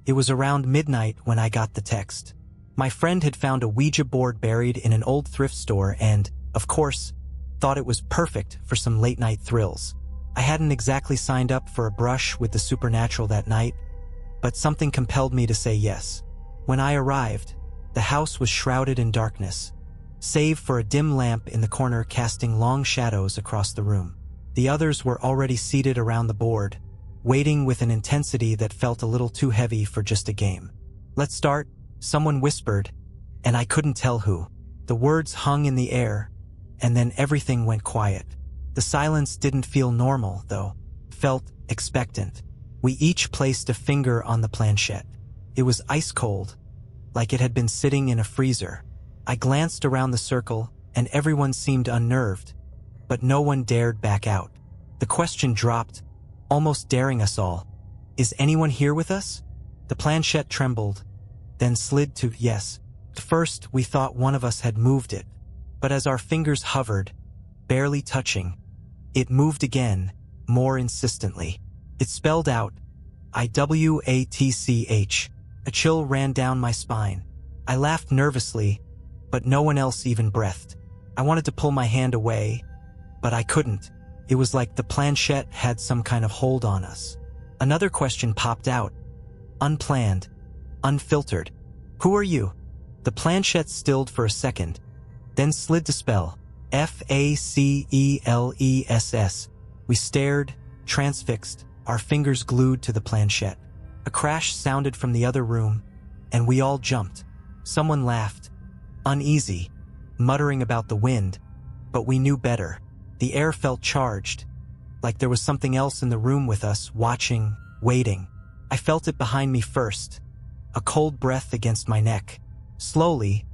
It was around midnight when I got the text. My friend had found a Ouija board buried in an old thrift store and, of course, thought it was perfect for some late-night thrills. I hadn't exactly signed up for a brush with the supernatural that night, but something compelled me to say yes. When I arrived, the house was shrouded in darkness, save for a dim lamp in the corner casting long shadows across the room. The others were already seated around the board, waiting with an intensity that felt a little too heavy for just a game. "Let's start," someone whispered, and I couldn't tell who. The words hung in the air, and then everything went quiet. The silence didn't feel normal, though. Felt expectant. We each placed a finger on the planchette. It was ice cold, like it had been sitting in a freezer. I glanced around the circle, and everyone seemed unnerved, but no one dared back out. The question dropped, almost daring us all. "Is anyone here with us?" The planchette trembled, then slid to yes. At first, we thought one of us had moved it, but as our fingers hovered, barely touching, it moved again, more insistently. It spelled out, IWATCH. A chill ran down my spine. I laughed nervously, but no one else even breathed. I wanted to pull my hand away, but I couldn't. It was like the planchette had some kind of hold on us. Another question popped out, unplanned, unfiltered. "Who are you?" The planchette stilled for a second, then slid to spell, FACELESS. We stared, transfixed, our fingers glued to the planchette. A crash sounded from the other room, and we all jumped. Someone laughed, uneasy, muttering about the wind, but we knew better. The air felt charged, like there was something else in the room with us, watching, waiting. I felt it behind me first, a cold breath against my neck. Slowly,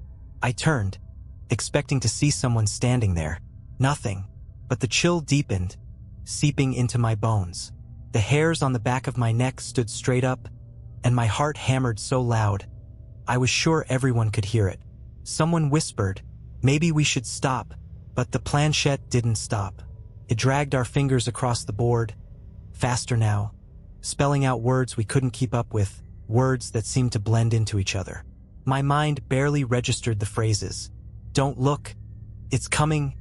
I turned, expecting to see someone standing there. Nothing, but the chill deepened, seeping into my bones. The hairs on the back of my neck stood straight up, and my heart hammered so loud, I was sure everyone could hear it. Someone whispered, "Maybe we should stop," but the planchette didn't stop. It dragged our fingers across the board, faster now, spelling out words we couldn't keep up with, words that seemed to blend into each other. My mind barely registered the phrases. "Don't look. It's coming.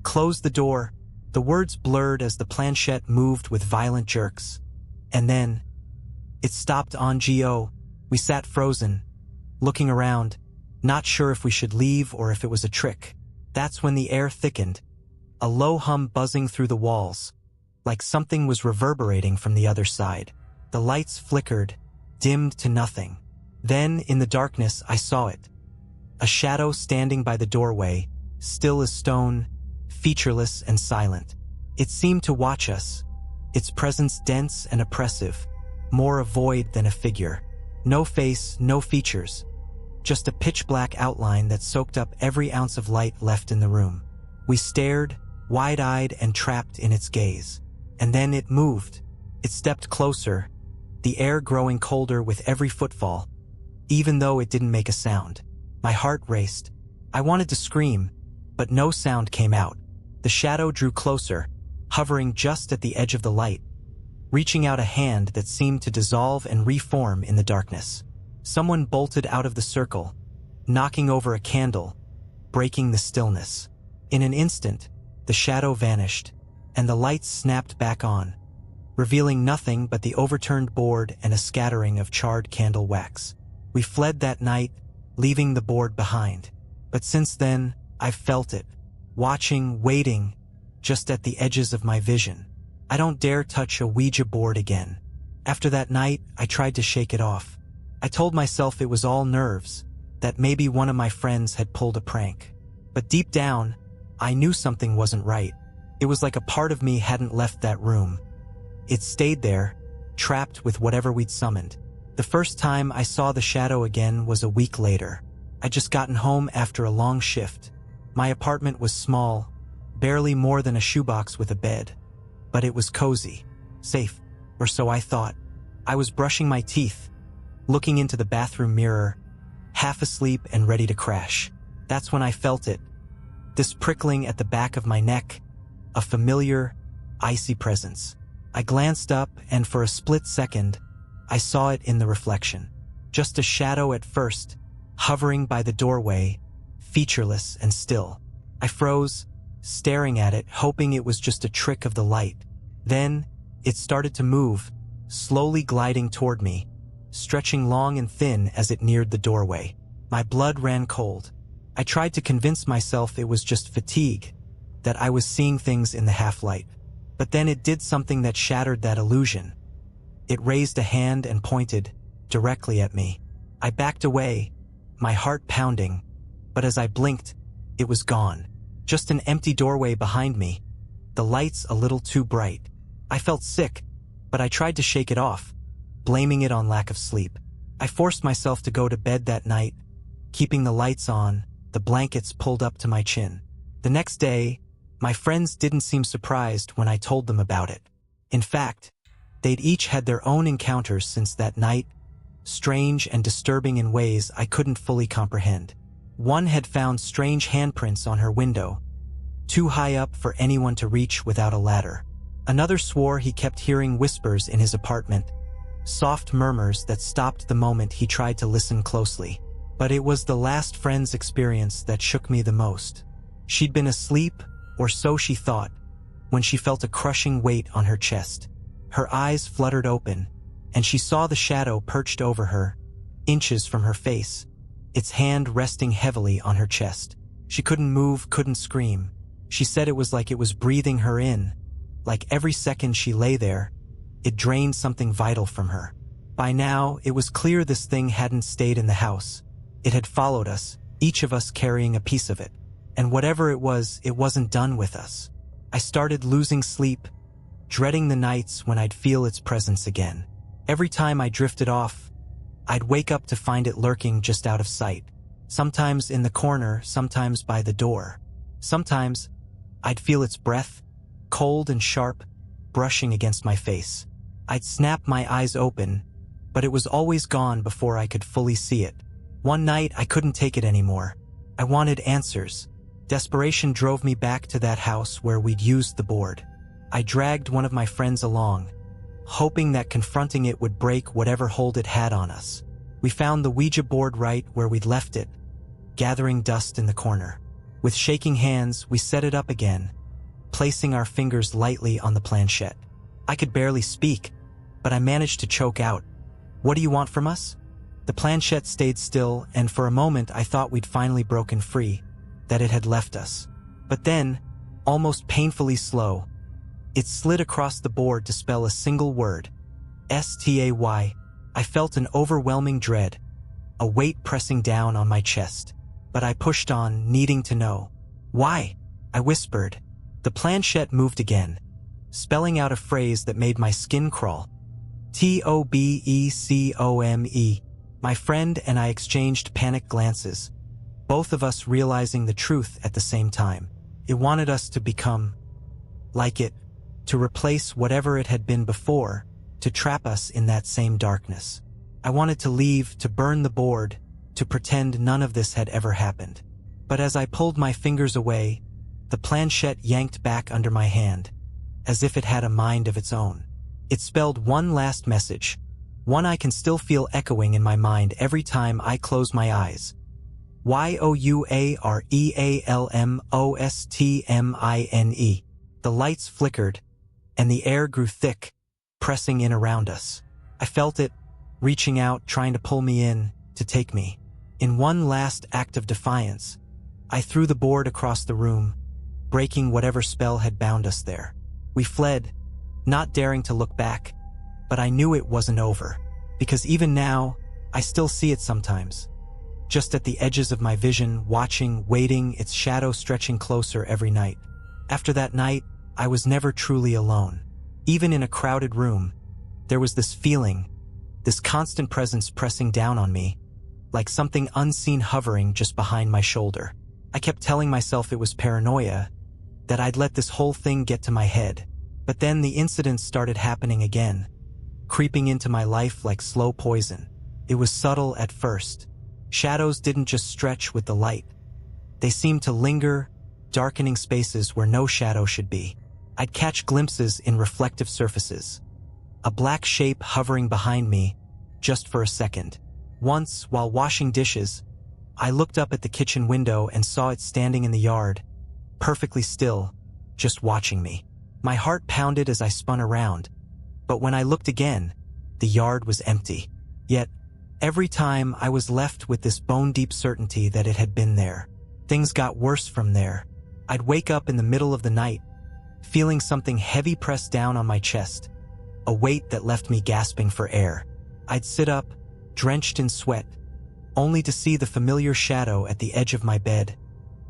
Close the door." The words blurred as the planchette moved with violent jerks. And then, it stopped on GO. We sat frozen, looking around, not sure if we should leave or if it was a trick. That's when the air thickened, a low hum buzzing through the walls, like something was reverberating from the other side. The lights flickered, dimmed to nothing. Then, in the darkness, I saw it. A shadow standing by the doorway, still as stone, featureless and silent. It seemed to watch us, its presence dense and oppressive, more a void than a figure. No face, no features, just a pitch-black outline that soaked up every ounce of light left in the room. We stared, wide-eyed and trapped in its gaze. And then it moved. It stepped closer, the air growing colder with every footfall, even though it didn't make a sound. My heart raced. I wanted to scream, but no sound came out. The shadow drew closer, hovering just at the edge of the light, reaching out a hand that seemed to dissolve and reform in the darkness. Someone bolted out of the circle, knocking over a candle, breaking the stillness. In an instant, the shadow vanished, and the lights snapped back on, revealing nothing but the overturned board and a scattering of charred candle wax. We fled that night, leaving the board behind. But since then, I've felt it, watching, waiting, just at the edges of my vision. I don't dare touch a Ouija board again. After that night, I tried to shake it off. I told myself it was all nerves, that maybe one of my friends had pulled a prank. But deep down, I knew something wasn't right. It was like a part of me hadn't left that room. It stayed there, trapped with whatever we'd summoned. The first time I saw the shadow again was a week later. I'd just gotten home after a long shift. My apartment was small, barely more than a shoebox with a bed. But it was cozy, safe, or so I thought. I was brushing my teeth, looking into the bathroom mirror, half asleep and ready to crash. That's when I felt it. This prickling at the back of my neck, a familiar, icy presence. I glanced up, and for a split second, I saw it in the reflection. Just a shadow at first, hovering by the doorway, featureless and still. I froze, staring at it, hoping it was just a trick of the light. Then, it started to move, slowly gliding toward me, stretching long and thin as it neared the doorway. My blood ran cold. I tried to convince myself it was just fatigue, that I was seeing things in the half-light. But then it did something that shattered that illusion. It raised a hand and pointed directly at me. I backed away, my heart pounding, but as I blinked, it was gone. Just an empty doorway behind me, the lights a little too bright. I felt sick, but I tried to shake it off, blaming it on lack of sleep. I forced myself to go to bed that night, keeping the lights on, the blankets pulled up to my chin. The next day, my friends didn't seem surprised when I told them about it. In fact, they'd each had their own encounters since that night, strange and disturbing in ways I couldn't fully comprehend. One had found strange handprints on her window, too high up for anyone to reach without a ladder. Another swore he kept hearing whispers in his apartment, soft murmurs that stopped the moment he tried to listen closely. But it was the last friend's experience that shook me the most. She'd been asleep, or so she thought, when she felt a crushing weight on her chest. Her eyes fluttered open, and she saw the shadow perched over her, inches from her face, its hand resting heavily on her chest. She couldn't move, couldn't scream. She said it was like it was breathing her in, like every second she lay there, it drained something vital from her. By now, it was clear this thing hadn't stayed in the house. It had followed us, each of us carrying a piece of it. And whatever it wasn't done with us. I started losing sleep, dreading the nights when I'd feel its presence again. Every time I drifted off, I'd wake up to find it lurking just out of sight. Sometimes in the corner, sometimes by the door. Sometimes, I'd feel its breath, cold and sharp, brushing against my face. I'd snap my eyes open, but it was always gone before I could fully see it. One night, I couldn't take it anymore. I wanted answers. Desperation drove me back to that house where we'd used the board. I dragged one of my friends along, hoping that confronting it would break whatever hold it had on us. We found the Ouija board right where we'd left it, gathering dust in the corner. With shaking hands, we set it up again, placing our fingers lightly on the planchette. I could barely speak, but I managed to choke out, "What do you want from us?" The planchette stayed still, and for a moment I thought we'd finally broken free, that it had left us. But then, almost painfully slow, it slid across the board to spell a single word, S-T-A-Y. I felt an overwhelming dread, a weight pressing down on my chest. But I pushed on, needing to know. "Why?" I whispered. The planchette moved again, spelling out a phrase that made my skin crawl. T-O-B-E-C-O-M-E. My friend and I exchanged panicked glances, both of us realizing the truth at the same time. It wanted us to become like it, to replace whatever it had been before, to trap us in that same darkness. I wanted to leave, to burn the board, to pretend none of this had ever happened. But as I pulled my fingers away, the planchette yanked back under my hand, as if it had a mind of its own. It spelled one last message, one I can still feel echoing in my mind every time I close my eyes. YOUAREALMOSTMINE. The lights flickered, and the air grew thick, pressing in around us. I felt it, reaching out, trying to pull me in, to take me. In one last act of defiance, I threw the board across the room, breaking whatever spell had bound us there. We fled, not daring to look back, but I knew it wasn't over, because even now, I still see it sometimes. Just at the edges of my vision, watching, waiting, its shadow stretching closer every night. After that night, I was never truly alone. Even in a crowded room, there was this feeling, this constant presence pressing down on me, like something unseen hovering just behind my shoulder. I kept telling myself it was paranoia, that I'd let this whole thing get to my head. But then the incidents started happening again, creeping into my life like slow poison. It was subtle at first. Shadows didn't just stretch with the light. They seemed to linger, darkening spaces where no shadow should be. I'd catch glimpses in reflective surfaces. A black shape hovering behind me, just for a second. Once, while washing dishes, I looked up at the kitchen window and saw it standing in the yard, perfectly still, just watching me. My heart pounded as I spun around, but when I looked again, the yard was empty. Yet, every time I was left with this bone-deep certainty that it had been there. Things got worse from there. I'd wake up in the middle of the night, feeling something heavy pressed down on my chest, a weight that left me gasping for air. I'd sit up, drenched in sweat, only to see the familiar shadow at the edge of my bed,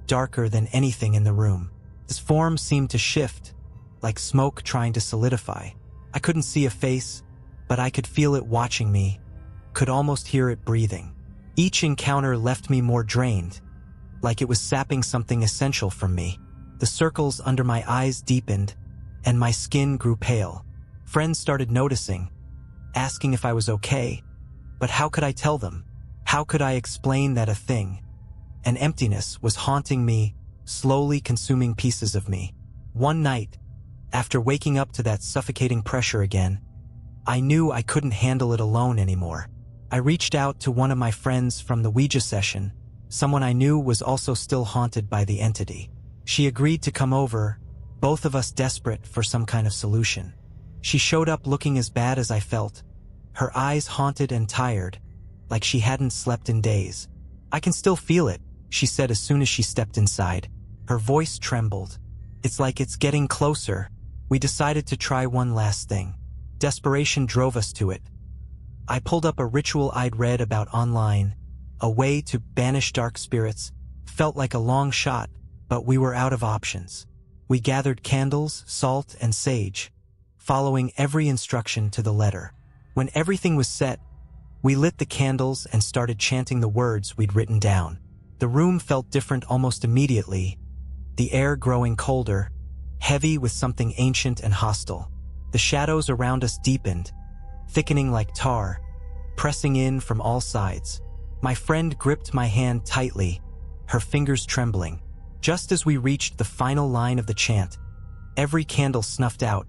darker than anything in the room. His form seemed to shift, like smoke trying to solidify. I couldn't see a face, but I could feel it watching me, could almost hear it breathing. Each encounter left me more drained, like it was sapping something essential from me. The circles under my eyes deepened, and my skin grew pale. Friends started noticing, asking if I was okay, but how could I tell them? How could I explain that a thing, an emptiness, was haunting me, slowly consuming pieces of me? One night, after waking up to that suffocating pressure again, I knew I couldn't handle it alone anymore. I reached out to one of my friends from the Ouija session, someone I knew was also still haunted by the entity. She agreed to come over, both of us desperate for some kind of solution. She showed up looking as bad as I felt, her eyes haunted and tired, like she hadn't slept in days. "I can still feel it," she said as soon as she stepped inside. Her voice trembled. "It's like it's getting closer." We decided to try one last thing. Desperation drove us to it. I pulled up a ritual I'd read about online, a way to banish dark spirits. Felt like a long shot, but we were out of options. We gathered candles, salt, and sage, following every instruction to the letter. When everything was set, we lit the candles and started chanting the words we'd written down. The room felt different almost immediately, the air growing colder, heavy with something ancient and hostile. The shadows around us deepened, thickening like tar, pressing in from all sides. My friend gripped my hand tightly, her fingers trembling. Just as we reached the final line of the chant, every candle snuffed out,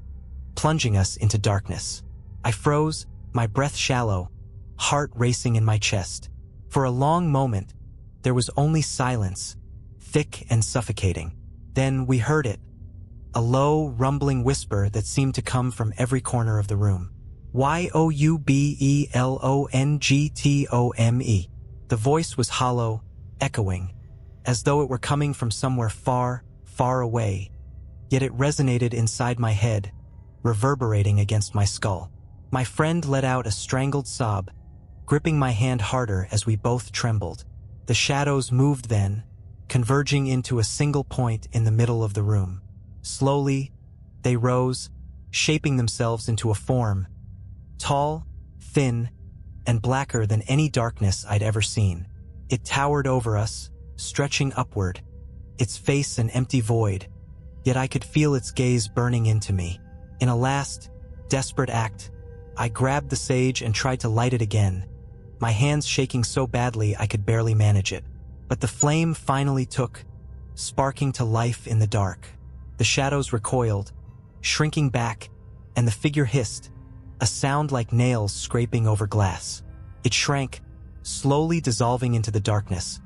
plunging us into darkness. I froze, my breath shallow, heart racing in my chest. For a long moment, there was only silence, thick and suffocating. Then we heard it, a low, rumbling whisper that seemed to come from every corner of the room. "Youbelongtome." The voice was hollow, echoing, as though it were coming from somewhere far, far away, yet it resonated inside my head, reverberating against my skull. My friend let out a strangled sob, gripping my hand harder as we both trembled. The shadows moved then, converging into a single point in the middle of the room. Slowly, they rose, shaping themselves into a form, tall, thin, and blacker than any darkness I'd ever seen. It towered over us, stretching upward, its face an empty void, yet I could feel its gaze burning into me. In a last, desperate act, I grabbed the sage and tried to light it again, my hands shaking so badly I could barely manage it. But the flame finally took, sparking to life in the dark. The shadows recoiled, shrinking back, and the figure hissed, a sound like nails scraping over glass. It shrank, slowly dissolving into the darkness,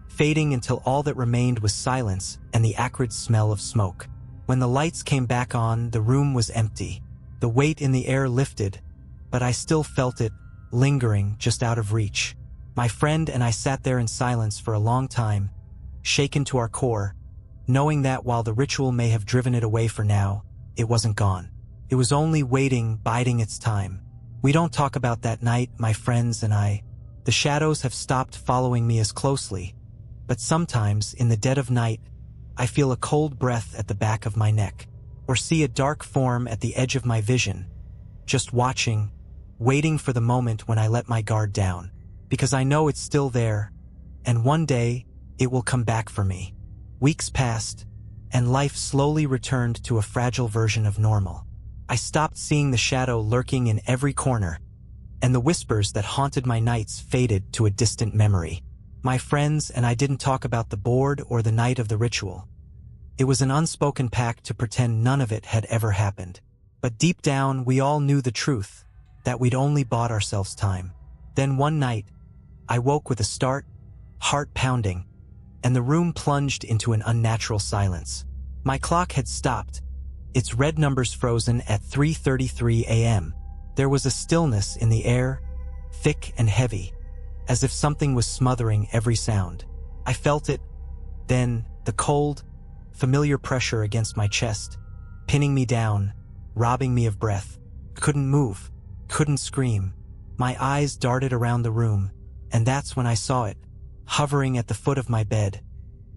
fading until all that remained was silence and the acrid smell of smoke. When the lights came back on, the room was empty. The weight in the air lifted, but I still felt it, lingering just out of reach. My friend and I sat there in silence for a long time, shaken to our core, knowing that while the ritual may have driven it away for now, it wasn't gone. It was only waiting, biding its time. We don't talk about that night, my friends and I. The shadows have stopped following me as closely, but sometimes, in the dead of night, I feel a cold breath at the back of my neck, or see a dark form at the edge of my vision, just watching, waiting for the moment when I let my guard down, because I know it's still there, and one day, it will come back for me. Weeks passed, and life slowly returned to a fragile version of normal. I stopped seeing the shadow lurking in every corner, and the whispers that haunted my nights faded to a distant memory. My friends and I didn't talk about the board or the night of the ritual. It was an unspoken pact to pretend none of it had ever happened. But deep down, we all knew the truth, that we'd only bought ourselves time. Then one night, I woke with a start, heart pounding, and the room plunged into an unnatural silence. My clock had stopped, its red numbers frozen at 3:33 a.m. There was a stillness in the air, thick and heavy, as if something was smothering every sound. I felt it, then the cold, familiar pressure against my chest, pinning me down, robbing me of breath. Couldn't move, couldn't scream. My eyes darted around the room, and that's when I saw it, hovering at the foot of my bed,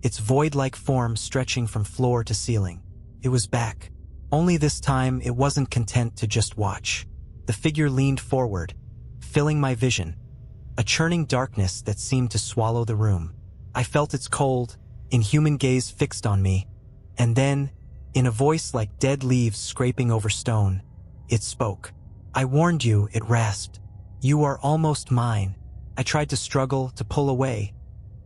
its void-like form stretching from floor to ceiling. It was back. Only this time it wasn't content to just watch. The figure leaned forward, filling my vision, a churning darkness that seemed to swallow the room. I felt its cold, inhuman gaze fixed on me, and then, in a voice like dead leaves scraping over stone, it spoke. "I warned you," it rasped. "You are almost mine." I tried to struggle, to pull away,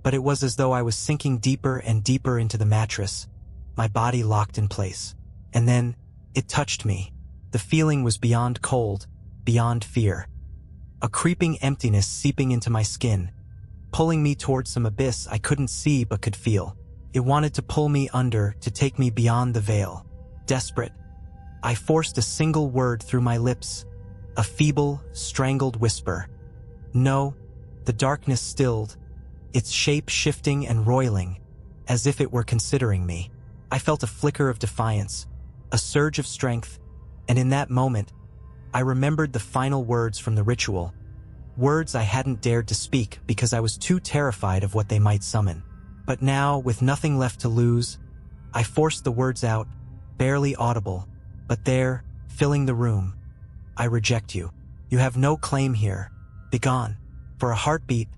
but it was as though I was sinking deeper and deeper into the mattress, my body locked in place. And then, it touched me. The feeling was beyond cold, beyond fear. A creeping emptiness seeping into my skin, pulling me towards some abyss I couldn't see but could feel. It wanted to pull me under, to take me beyond the veil. Desperate, I forced a single word through my lips, a feeble, strangled whisper. No. The darkness stilled, its shape shifting and roiling, as if it were considering me. I felt a flicker of defiance, a surge of strength, and in that moment, I remembered the final words from the ritual, words I hadn't dared to speak because I was too terrified of what they might summon. But now, with nothing left to lose, I forced the words out, barely audible, but there, filling the room. "I reject you. You have no claim here. Begone." For a heartbeat,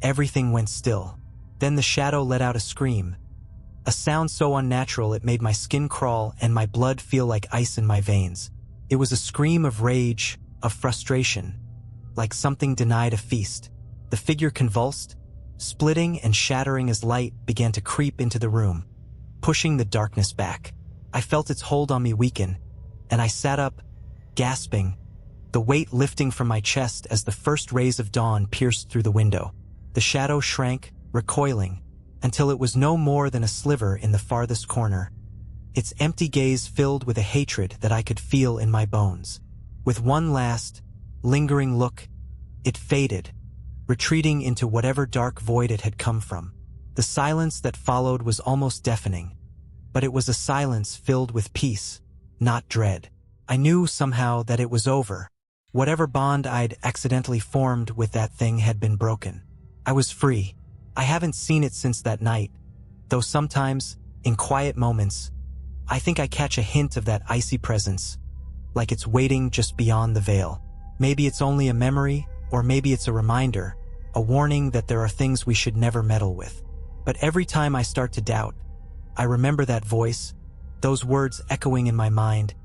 everything went still. Then the shadow let out a scream, a sound so unnatural it made my skin crawl and my blood feel like ice in my veins. It was a scream of rage, of frustration, like something denied a feast. The figure convulsed, splitting and shattering as light began to creep into the room, pushing the darkness back. I felt its hold on me weaken, and I sat up, gasping, the weight lifting from my chest as the first rays of dawn pierced through the window. The shadow shrank, recoiling, until it was no more than a sliver in the farthest corner, its empty gaze filled with a hatred that I could feel in my bones. With one last, lingering look, it faded, retreating into whatever dark void it had come from. The silence that followed was almost deafening, but it was a silence filled with peace, not dread. I knew somehow that it was over. Whatever bond I'd accidentally formed with that thing had been broken. I was free. I haven't seen it since that night, though sometimes, in quiet moments, I think I catch a hint of that icy presence, like it's waiting just beyond the veil. Maybe it's only a memory, or maybe it's a reminder, a warning that there are things we should never meddle with. But every time I start to doubt, I remember that voice, those words echoing in my mind,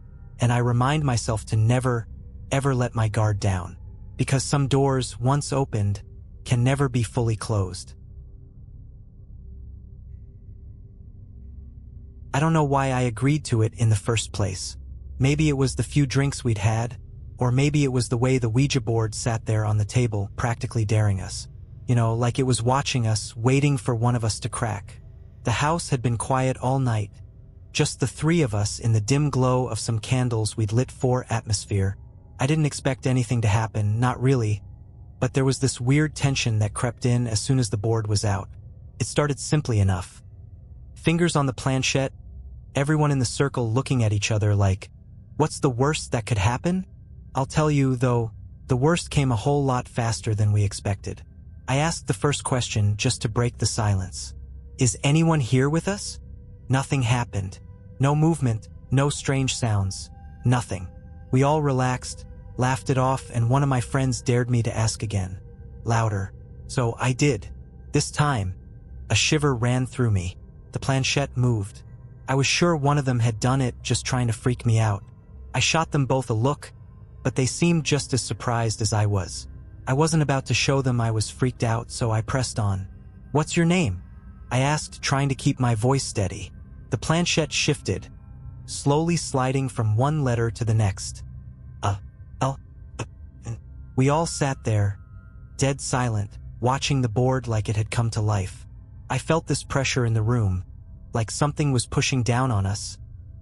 and I remind myself to never, ever let my guard down, because some doors, once opened, can never be fully closed. I don't know why I agreed to it in the first place. Maybe it was the few drinks we'd had, or maybe it was the way the Ouija board sat there on the table, practically daring us. You know, like it was watching us, waiting for one of us to crack. The house had been quiet all night, just the three of us in the dim glow of some candles we'd lit for atmosphere. I didn't expect anything to happen, not really, but there was this weird tension that crept in as soon as the board was out. It started simply enough. Fingers on the planchette, everyone in the circle looking at each other like, what's the worst that could happen? I'll tell you, though, the worst came a whole lot faster than we expected. I asked the first question just to break the silence. Is anyone here with us? Nothing happened. No movement, no strange sounds, nothing. We all relaxed, laughed it off, and one of my friends dared me to ask again, louder. So I did. This time, a shiver ran through me. The planchette moved. I was sure one of them had done it, just trying to freak me out. I shot them both a look, but they seemed just as surprised as I was. I wasn't about to show them I was freaked out, so I pressed on. What's your name? I asked, trying to keep my voice steady. The planchette shifted, slowly sliding from one letter to the next. L. We all sat there, dead silent, watching the board like it had come to life. I felt this pressure in the room, like something was pushing down on us,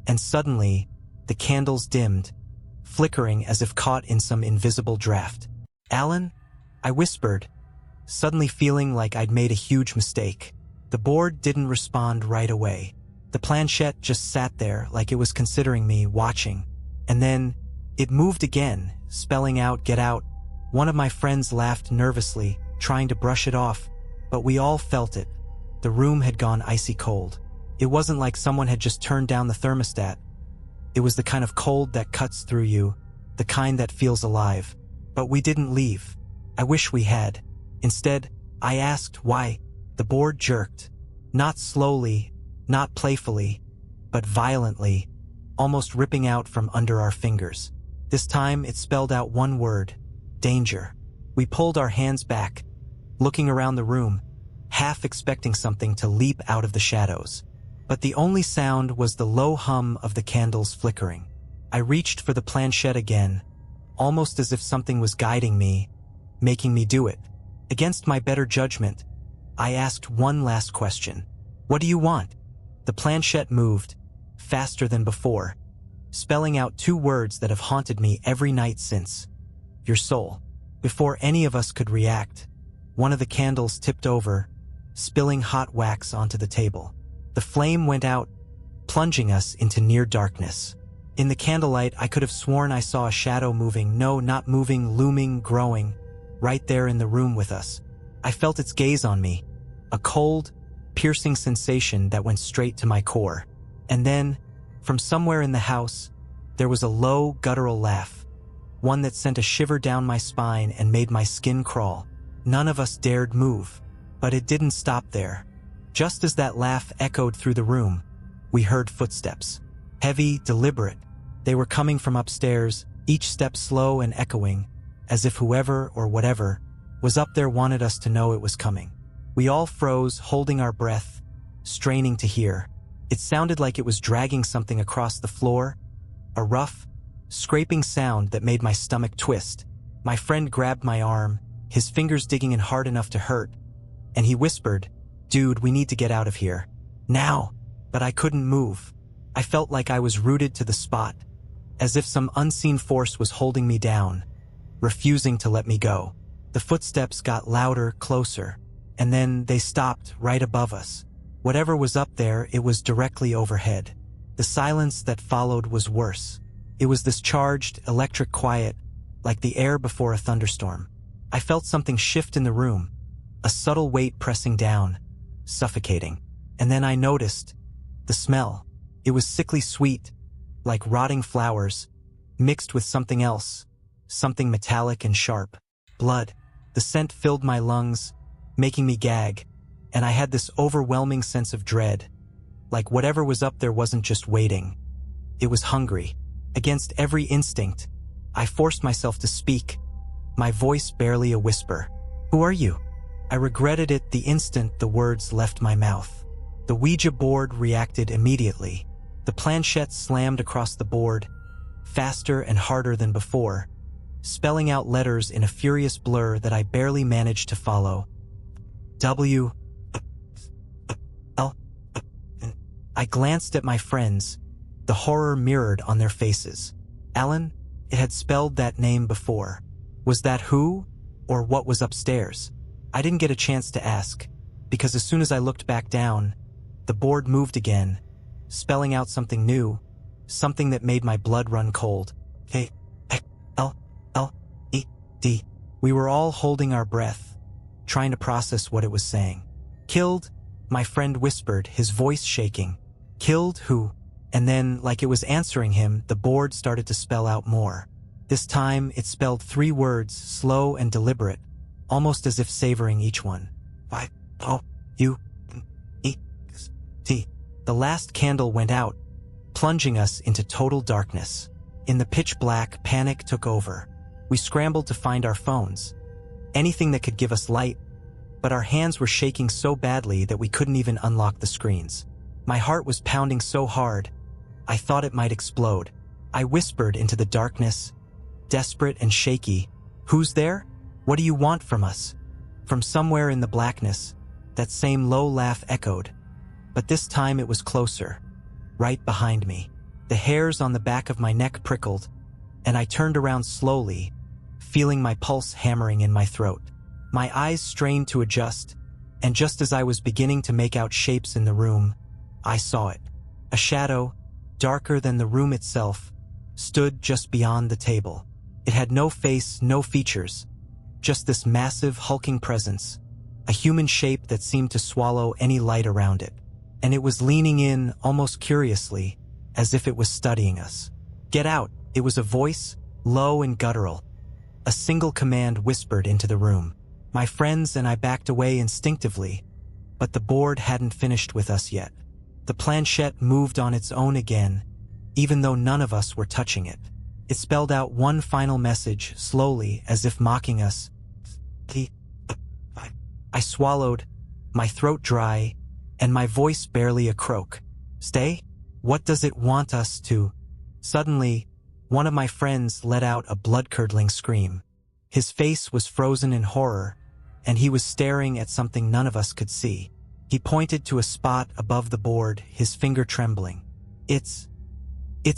and suddenly, the candles dimmed, flickering as if caught in some invisible draft. "Alan?" I whispered, suddenly feeling like I'd made a huge mistake. The board didn't respond right away. The planchette just sat there like it was considering me, watching. And then, it moved again, spelling out, "Get out." One of my friends laughed nervously, trying to brush it off, but we all felt it. The room had gone icy cold. It wasn't like someone had just turned down the thermostat. It was the kind of cold that cuts through you, the kind that feels alive. But we didn't leave. I wish we had. Instead, I asked why. The board jerked. Not slowly, not playfully, but violently, almost ripping out from under our fingers. This time it spelled out one word: danger. We pulled our hands back, looking around the room, half expecting something to leap out of the shadows. But the only sound was the low hum of the candles flickering. I reached for the planchette again, almost as if something was guiding me, making me do it. Against my better judgment, I asked one last question. "What do you want?" The planchette moved, faster than before, spelling out two words that have haunted me every night since: "Your soul." Before any of us could react, one of the candles tipped over, spilling hot wax onto the table. The flame went out, plunging us into near darkness. In the candlelight, I could have sworn I saw a shadow moving, no, not moving, looming, growing, right there in the room with us. I felt its gaze on me, a cold, piercing sensation that went straight to my core. And then, from somewhere in the house, there was a low, guttural laugh, one that sent a shiver down my spine and made my skin crawl. None of us dared move, but it didn't stop there. Just as that laugh echoed through the room, we heard footsteps. Heavy, deliberate. They were coming from upstairs, each step slow and echoing, as if whoever or whatever was up there wanted us to know it was coming. We all froze, holding our breath, straining to hear. It sounded like it was dragging something across the floor, a rough, scraping sound that made my stomach twist. My friend grabbed my arm, his fingers digging in hard enough to hurt, and he whispered, "Dude, we need to get out of here. Now." But I couldn't move. I felt like I was rooted to the spot, as if some unseen force was holding me down, refusing to let me go. The footsteps got louder, closer, and then they stopped right above us. Whatever was up there, it was directly overhead. The silence that followed was worse. It was this charged, electric quiet, like the air before a thunderstorm. I felt something shift in the room, a subtle weight pressing down, suffocating. And then I noticed the smell. It was sickly sweet, like rotting flowers, mixed with something else, something metallic and sharp. Blood. The scent filled my lungs, making me gag, and I had this overwhelming sense of dread, like whatever was up there wasn't just waiting. It was hungry. Against every instinct, I forced myself to speak, my voice barely a whisper. "Who are you?" I regretted it the instant the words left my mouth. The Ouija board reacted immediately. The planchette slammed across the board, faster and harder than before, spelling out letters in a furious blur that I barely managed to follow. W. L. I glanced at my friends, the horror mirrored on their faces. Alan, it had spelled that name before. Was that who, or what was upstairs? I didn't get a chance to ask, because as soon as I looked back down, the board moved again, spelling out something new, something that made my blood run cold. K-L-L-E-D. We were all holding our breath, trying to process what it was saying. "Killed?" my friend whispered, his voice shaking. "Killed who?" And then, like it was answering him, the board started to spell out more. This time, it spelled 3 words, slow and deliberate, almost as if savoring each one. Y-O-U-E-T. The last candle went out, plunging us into total darkness. In the pitch black, panic took over. We scrambled to find our phones, anything that could give us light, but our hands were shaking so badly that we couldn't even unlock the screens. My heart was pounding so hard, I thought it might explode. I whispered into the darkness, desperate and shaky, "Who's there? What do you want from us?" From somewhere in the blackness, that same low laugh echoed, but this time it was closer, right behind me. The hairs on the back of my neck prickled, and I turned around slowly, feeling my pulse hammering in my throat. My eyes strained to adjust, and just as I was beginning to make out shapes in the room, I saw it. A shadow, darker than the room itself, stood just beyond the table. It had no face, no features, just this massive, hulking presence, a human shape that seemed to swallow any light around it. And it was leaning in, almost curiously, as if it was studying us. "Get out!" It was a voice, low and guttural. A single command whispered into the room. My friends and I backed away instinctively, but the board hadn't finished with us yet. The planchette moved on its own again, even though none of us were touching it. It spelled out one final message, slowly, as if mocking us. I swallowed, my throat dry, and my voice barely a croak. "Stay? What does it want us to?" Suddenly, one of my friends let out a blood-curdling scream. His face was frozen in horror, and he was staring at something none of us could see. He pointed to a spot above the board, his finger trembling. It's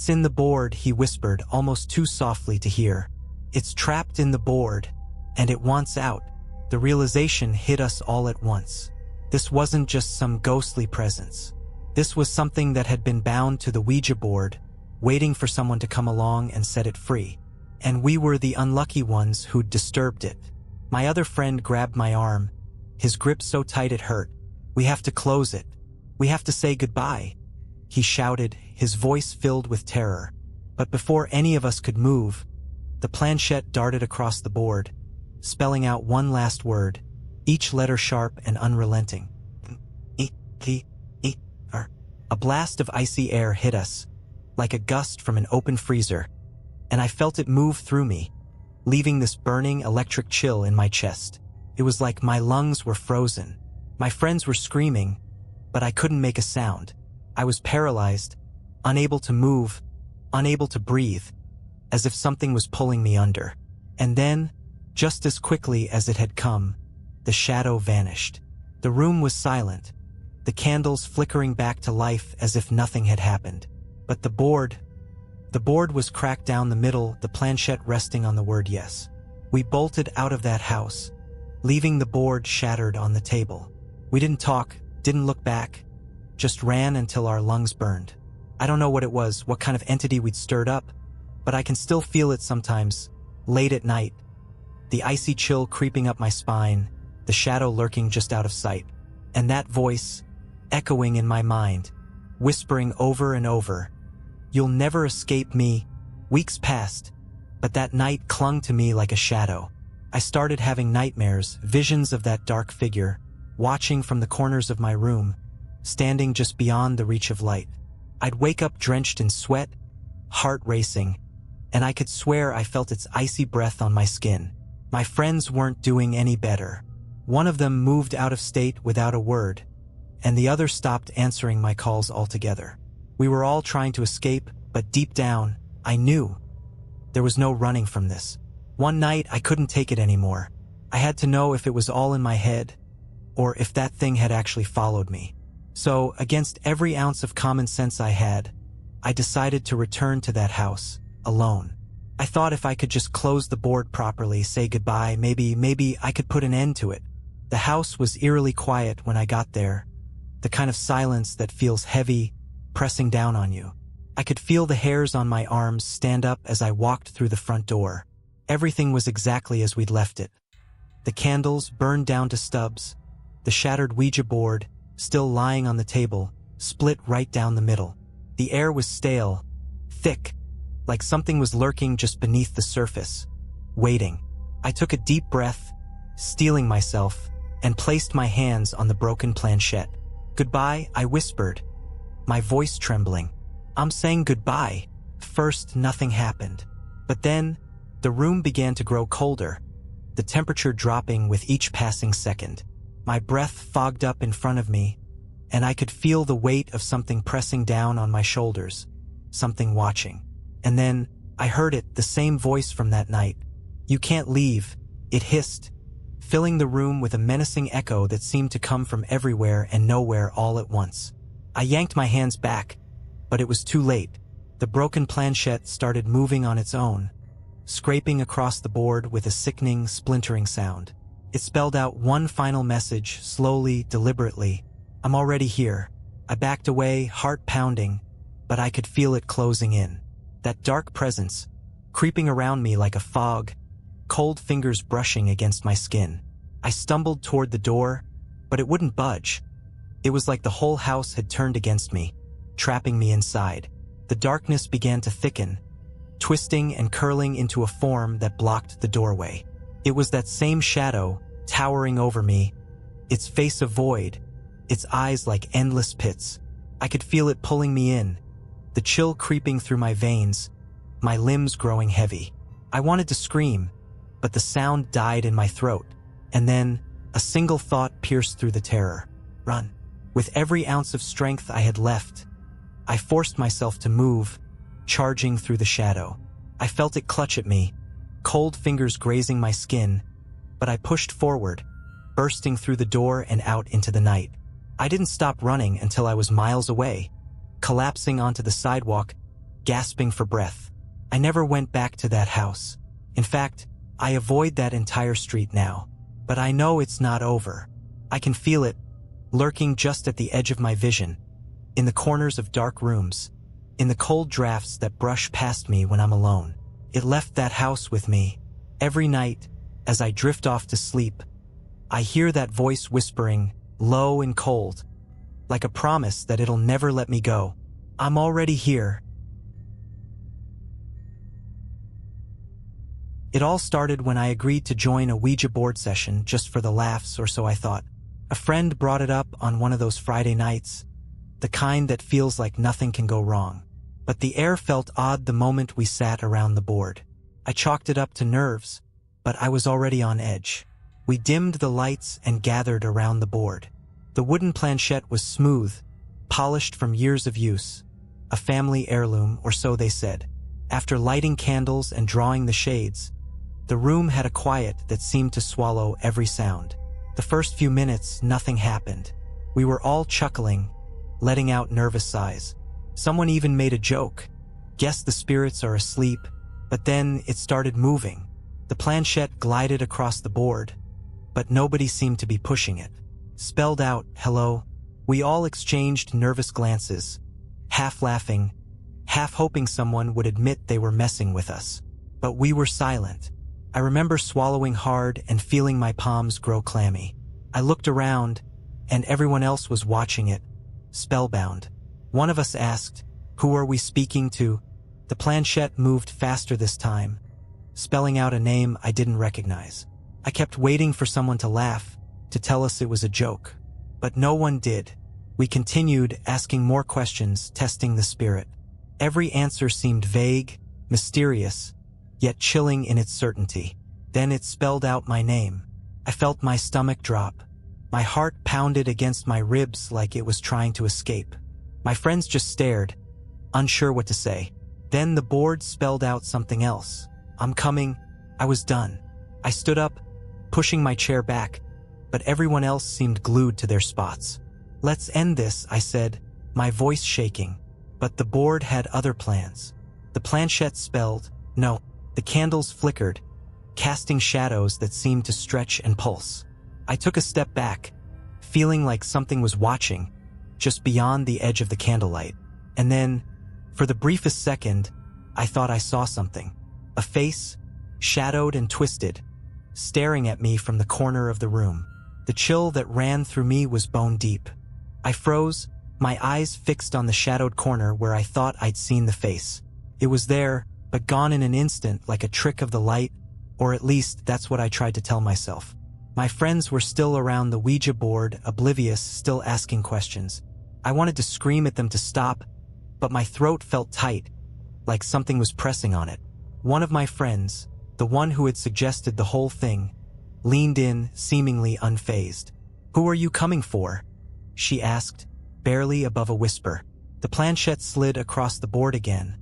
in the board," he whispered, almost too softly to hear. "It's trapped in the board, and it wants out." The realization hit us all at once. This wasn't just some ghostly presence. This was something that had been bound to the Ouija board, waiting for someone to come along and set it free. And we were the unlucky ones who'd disturbed it. My other friend grabbed my arm, his grip so tight it hurt. "We have to close it. We have to say goodbye," he shouted, his voice filled with terror. But before any of us could move, the planchette darted across the board, spelling out one last word, each letter sharp and unrelenting. A blast of icy air hit us, like a gust from an open freezer, and I felt it move through me, leaving this burning electric chill in my chest. It was like my lungs were frozen. My friends were screaming, but I couldn't make a sound. I was paralyzed, unable to move, unable to breathe, as if something was pulling me under. And then, just as quickly as it had come, the shadow vanished. The room was silent, the candles flickering back to life as if nothing had happened. But the board was cracked down the middle, the planchette resting on the word yes. We bolted out of that house, leaving the board shattered on the table. We didn't talk, didn't look back, just ran until our lungs burned. I don't know what it was, what kind of entity we'd stirred up, but I can still feel it sometimes, late at night. The icy chill creeping up my spine, the shadow lurking just out of sight, and that voice, echoing in my mind, whispering over and over, "You'll never escape me." Weeks passed, but that night clung to me like a shadow. I started having nightmares, visions of that dark figure, watching from the corners of my room, standing just beyond the reach of light. I'd wake up drenched in sweat, heart racing, and I could swear I felt its icy breath on my skin. My friends weren't doing any better. One of them moved out of state without a word, and the other stopped answering my calls altogether. We were all trying to escape, but deep down, I knew there was no running from this. One night, I couldn't take it anymore. I had to know if it was all in my head, or if that thing had actually followed me. So, against every ounce of common sense I had, I decided to return to that house, alone. I thought if I could just close the board properly, say goodbye, maybe I could put an end to it. The house was eerily quiet when I got there, the kind of silence that feels heavy, pressing down on you. I could feel the hairs on my arms stand up as I walked through the front door. Everything was exactly as we'd left it. The candles burned down to stubs, the shattered Ouija board, still lying on the table, split right down the middle. The air was stale, thick, like something was lurking just beneath the surface, waiting. I took a deep breath, steeling myself, and placed my hands on the broken planchette. "Goodbye," I whispered, my voice trembling. "I'm saying goodbye." First, nothing happened. But then, the room began to grow colder, the temperature dropping with each passing second. My breath fogged up in front of me, and I could feel the weight of something pressing down on my shoulders, something watching. And then, I heard it, the same voice from that night. "You can't leave," it hissed, filling the room with a menacing echo that seemed to come from everywhere and nowhere all at once. I yanked my hands back, but it was too late. The broken planchette started moving on its own, scraping across the board with a sickening, splintering sound. It spelled out one final message, slowly, deliberately. "I'm already here." I backed away, heart pounding, but I could feel it closing in. That dark presence, creeping around me like a fog, cold fingers brushing against my skin. I stumbled toward the door, but it wouldn't budge. It was like the whole house had turned against me, trapping me inside. The darkness began to thicken, twisting and curling into a form that blocked the doorway. It was that same shadow, towering over me, its face a void, its eyes like endless pits. I could feel it pulling me in, the chill creeping through my veins, my limbs growing heavy. I wanted to scream, but the sound died in my throat, and then a single thought pierced through the terror. Run. With every ounce of strength I had left, I forced myself to move, charging through the shadow. I felt it clutch at me, cold fingers grazing my skin, but I pushed forward, bursting through the door and out into the night. I didn't stop running until I was miles away, collapsing onto the sidewalk, gasping for breath. I never went back to that house. In fact, I avoid that entire street now. But I know it's not over. I can feel it, lurking just at the edge of my vision, in the corners of dark rooms, in the cold drafts that brush past me when I'm alone. It left that house with me. Every night, as I drift off to sleep, I hear that voice whispering, low and cold, like a promise that it'll never let me go. I'm already here. It all started when I agreed to join a Ouija board session just for the laughs, or so I thought. A friend brought it up on one of those Friday nights, the kind that feels like nothing can go wrong. But the air felt odd the moment we sat around the board. I chalked it up to nerves, but I was already on edge. We dimmed the lights and gathered around the board. The wooden planchette was smooth, polished from years of use, a family heirloom, or so they said. After lighting candles and drawing the shades, the room had a quiet that seemed to swallow every sound. The first few minutes, nothing happened. We were all chuckling, letting out nervous sighs. Someone even made a joke. Guess the spirits are asleep. But then it started moving. The planchette glided across the board, but nobody seemed to be pushing it. Spelled out, "Hello." We all exchanged nervous glances, half laughing, half hoping someone would admit they were messing with us. But we were silent. I remember swallowing hard and feeling my palms grow clammy. I looked around, and everyone else was watching it, spellbound. One of us asked, "Who are we speaking to?" The planchette moved faster this time, spelling out a name I didn't recognize. I kept waiting for someone to laugh, to tell us it was a joke. But no one did. We continued asking more questions, testing the spirit. Every answer seemed vague, mysterious, yet chilling in its certainty. Then it spelled out my name. I felt my stomach drop. My heart pounded against my ribs like it was trying to escape. My friends just stared, unsure what to say. Then the board spelled out something else. "I'm coming." I was done. I stood up, pushing my chair back, but everyone else seemed glued to their spots. "Let's end this," I said, my voice shaking. But the board had other plans. The planchette spelled, "No." The candles flickered, casting shadows that seemed to stretch and pulse. I took a step back, feeling like something was watching, just beyond the edge of the candlelight. And then, for the briefest second, I thought I saw something. A face, shadowed and twisted, staring at me from the corner of the room. The chill that ran through me was bone deep. I froze, my eyes fixed on the shadowed corner where I thought I'd seen the face. It was there, but gone in an instant like a trick of the light, or at least that's what I tried to tell myself. My friends were still around the Ouija board, oblivious, still asking questions. I wanted to scream at them to stop, but my throat felt tight, like something was pressing on it. One of my friends, the one who had suggested the whole thing, leaned in, seemingly unfazed. "Who are you coming for?" she asked, barely above a whisper. The planchette slid across the board again,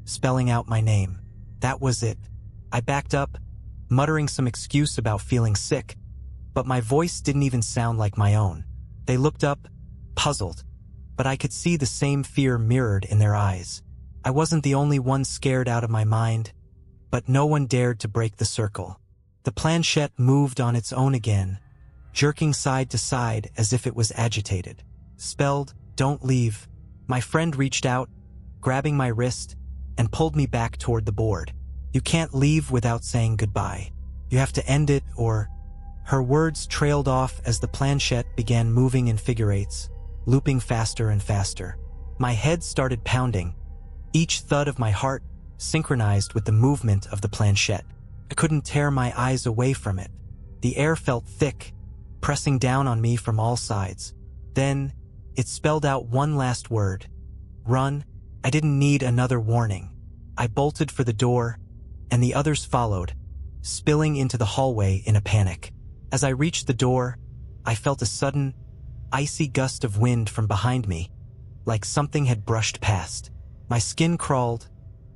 spelling out my name. That was it. I backed up, muttering some excuse about feeling sick, but my voice didn't even sound like my own. They looked up, puzzled, but I could see the same fear mirrored in their eyes. I wasn't the only one scared out of my mind, but no one dared to break the circle. The planchette moved on its own again, jerking side to side as if it was agitated. Spelled, "Don't leave." My friend reached out, grabbing my wrist, and pulled me back toward the board. "You can't leave without saying goodbye. You have to end it or—" Her words trailed off as the planchette began moving in figure eights, looping faster and faster. My head started pounding, each thud of my heart synchronized with the movement of the planchette. I couldn't tear my eyes away from it. The air felt thick, pressing down on me from all sides. Then, it spelled out one last word. "Run." I didn't need another warning. I bolted for the door, and the others followed, spilling into the hallway in a panic. As I reached the door, I felt a sudden, icy gust of wind from behind me, like something had brushed past. My skin crawled,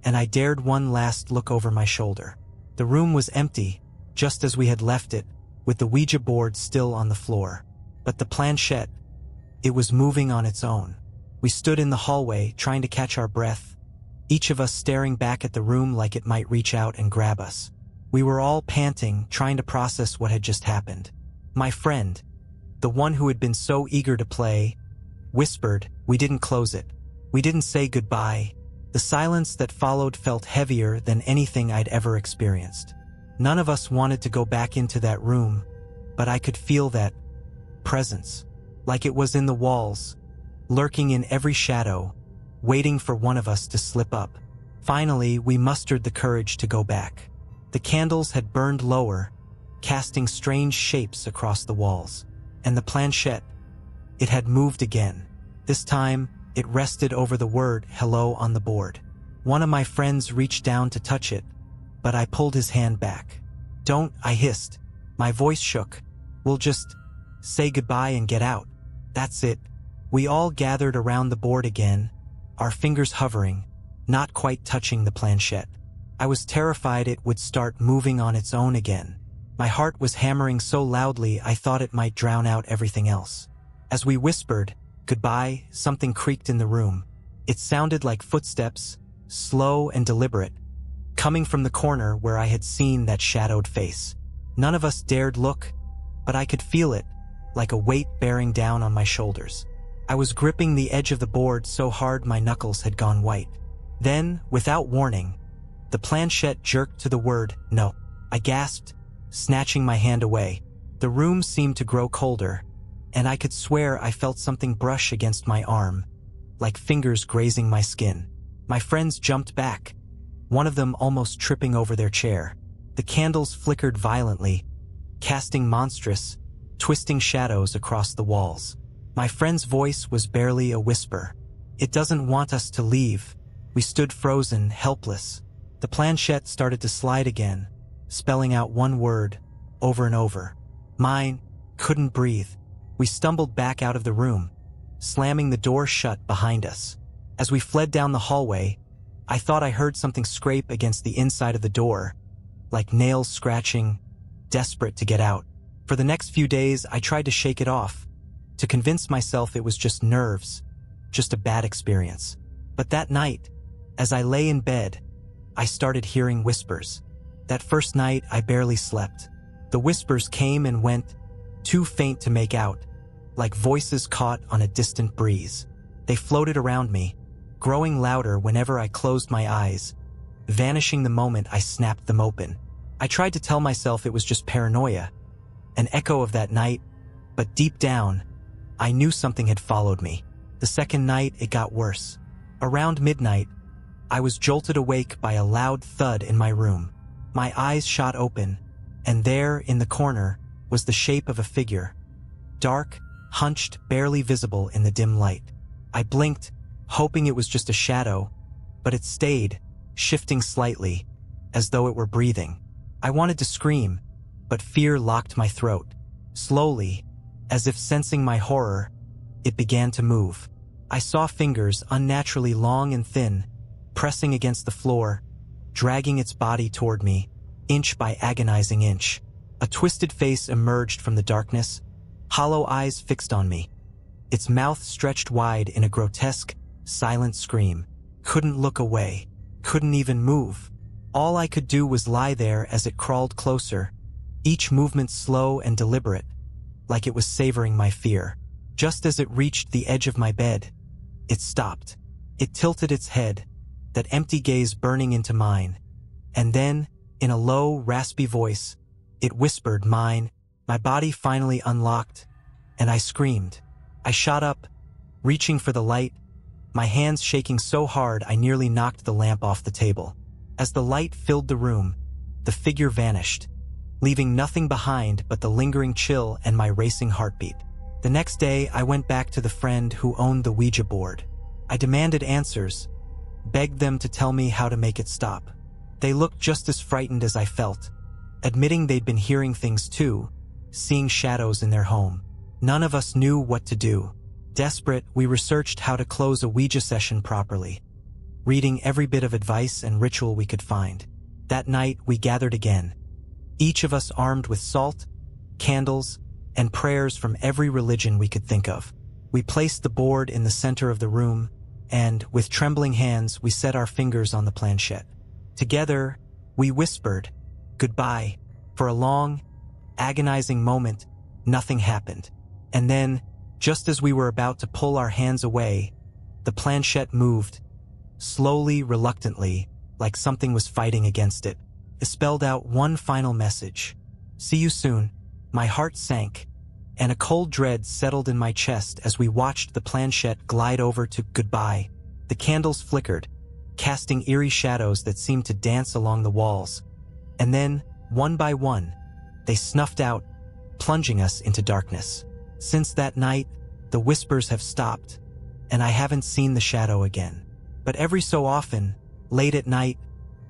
and I dared one last look over my shoulder. The room was empty, just as we had left it, with the Ouija board still on the floor. But the planchette, it was moving on its own. We stood in the hallway, trying to catch our breath, each of us staring back at the room like it might reach out and grab us. We were all panting, trying to process what had just happened. My friend, the one who had been so eager to play, whispered, "We didn't close it. We didn't say goodbye." The silence that followed felt heavier than anything I'd ever experienced. None of us wanted to go back into that room, but I could feel that presence, like it was in the walls, lurking in every shadow, waiting for one of us to slip up. Finally, we mustered the courage to go back. The candles had burned lower, casting strange shapes across the walls. And the planchette, it had moved again. This time, it rested over the word "hello" on the board. One of my friends reached down to touch it, but I pulled his hand back. "Don't," I hissed. My voice shook. "We'll just say goodbye and get out. That's it." We all gathered around the board again, our fingers hovering, not quite touching the planchette. I was terrified it would start moving on its own again. My heart was hammering so loudly I thought it might drown out everything else. As we whispered goodbye, something creaked in the room. It sounded like footsteps, slow and deliberate, coming from the corner where I had seen that shadowed face. None of us dared look, but I could feel it, like a weight bearing down on my shoulders. I was gripping the edge of the board so hard my knuckles had gone white. Then, without warning, the planchette jerked to the word "no." I gasped, snatching my hand away. The room seemed to grow colder, and I could swear I felt something brush against my arm, like fingers grazing my skin. My friends jumped back, one of them almost tripping over their chair. The candles flickered violently, casting monstrous, twisting shadows across the walls. My friend's voice was barely a whisper. "It doesn't want us to leave." We stood frozen, helpless. The planchette started to slide again, spelling out one word, over and over. Mine couldn't breathe. We stumbled back out of the room, slamming the door shut behind us. As we fled down the hallway, I thought I heard something scrape against the inside of the door, like nails scratching, desperate to get out. For the next few days, I tried to shake it off, to convince myself it was just nerves, just a bad experience. But that night, as I lay in bed, I started hearing whispers. That first night, I barely slept. The whispers came and went, too faint to make out, like voices caught on a distant breeze. They floated around me, growing louder whenever I closed my eyes, vanishing the moment I snapped them open. I tried to tell myself it was just paranoia, an echo of that night, but deep down, I knew something had followed me. The second night, it got worse. Around midnight, I was jolted awake by a loud thud in my room. My eyes shot open, and there, in the corner, was the shape of a figure. Dark, hunched, barely visible in the dim light. I blinked, hoping it was just a shadow, but it stayed, shifting slightly, as though it were breathing. I wanted to scream, but fear locked my throat. Slowly, as if sensing my horror, it began to move. I saw fingers, unnaturally long and thin, pressing against the floor, dragging its body toward me, inch by agonizing inch. A twisted face emerged from the darkness, hollow eyes fixed on me. Its mouth stretched wide in a grotesque, silent scream. Couldn't look away. Couldn't even move. All I could do was lie there as it crawled closer, each movement slow and deliberate, like it was savoring my fear. Just as it reached the edge of my bed, it stopped. It tilted its head, that empty gaze burning into mine. And then, in a low, raspy voice, it whispered mine. My body finally unlocked, and I screamed. I shot up, reaching for the light, my hands shaking so hard I nearly knocked the lamp off the table. As the light filled the room, the figure vanished, leaving nothing behind but the lingering chill and my racing heartbeat. The next day, I went back to the friend who owned the Ouija board. I demanded answers, begged them to tell me how to make it stop. They looked just as frightened as I felt, admitting they'd been hearing things too, seeing shadows in their home. None of us knew what to do. Desperate, we researched how to close a Ouija session properly, reading every bit of advice and ritual we could find. That night, we gathered again, each of us armed with salt, candles, and prayers from every religion we could think of. We placed the board in the center of the room, and, with trembling hands, we set our fingers on the planchette. Together, we whispered, "Goodbye." For a long, agonizing moment, nothing happened. And then, just as we were about to pull our hands away, the planchette moved, slowly, reluctantly, like something was fighting against it. It spelled out one final message. "See you soon." My heart sank, and a cold dread settled in my chest as we watched the planchette glide over to goodbye. The candles flickered, casting eerie shadows that seemed to dance along the walls. And then, one by one, they snuffed out, plunging us into darkness. Since that night, the whispers have stopped, and I haven't seen the shadow again. But every so often, late at night,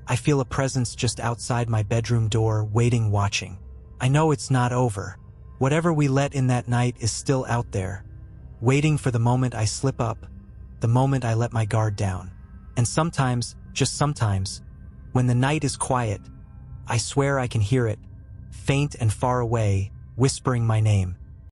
I feel a presence just outside my bedroom door, waiting, watching. I know it's not over. Whatever we let in that night is still out there, waiting for the moment I slip up, the moment I let my guard down. And sometimes, just sometimes, when the night is quiet, I swear I can hear it, faint and far away, whispering my name.